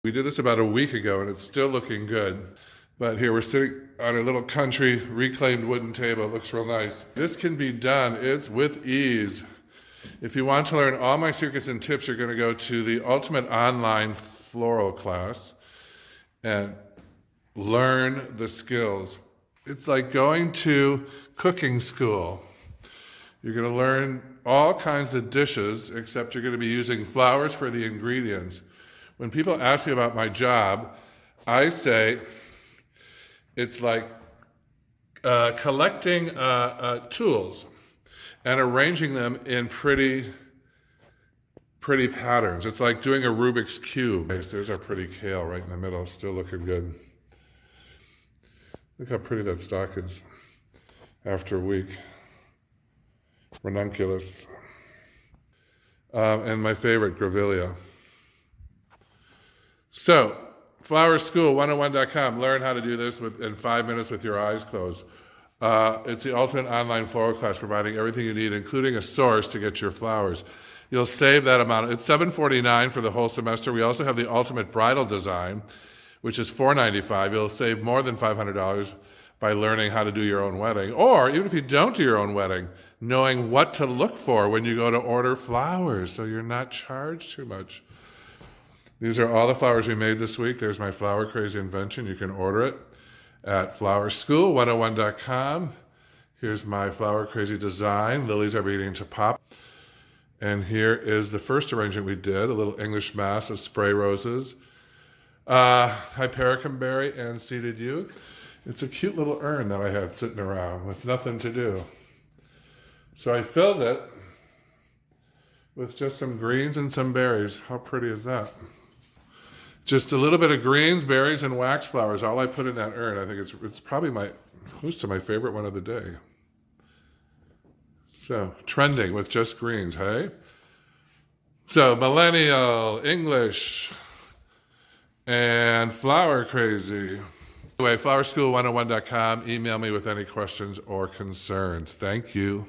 We did this about a week ago and it's still looking good. But here we're sitting on a little country reclaimed wooden table. It looks real nice. This can be done. It's with ease. If you want to learn all my secrets and tips, you're going to go to the Ultimate Online Floral class and learn the skills. It's like going to cooking school. You're going to learn all kinds of dishes, except you're going to be using flowers for the ingredients. When people ask me about my job, I say it's like collecting tools and arranging them in pretty patterns. It's like doing a Rubik's Cube. There's our pretty kale right in the middle, still looking good. Look how pretty that stalk is after a week. Ranunculus. And my favorite, Grevillea. So, flowerschool101.com. Learn how to do this in 5 minutes with your eyes closed. It's the ultimate online floral class, providing everything you need, including a source to get your flowers. You'll save that amount. It's $7.49 for the whole semester. We also have the ultimate bridal design, which is $4.95. You'll save more than $500 by learning how to do your own wedding. Or, even if you don't do your own wedding, knowing what to look for when you go to order flowers so you're not charged too much. These are all the flowers we made this week. There's my Flower Crazy invention. You can order it at flowerschool101.com. Here's my Flower Crazy design. Lilies are beginning to pop. And here is the first arrangement we did, a little English mass of spray roses, hypericum berry, and seeded yew. It's a cute little urn that I had sitting around with nothing to do. So I filled it with just some greens and some berries. How pretty is that? Just a little bit of greens, berries, and wax flowers. All I put in that urn. I think it's probably close to my favorite one of the day. So, trending with just greens, hey? So, millennial, English, and flower crazy. Anyway, flowerschool101.com. Email me with any questions or concerns. Thank you.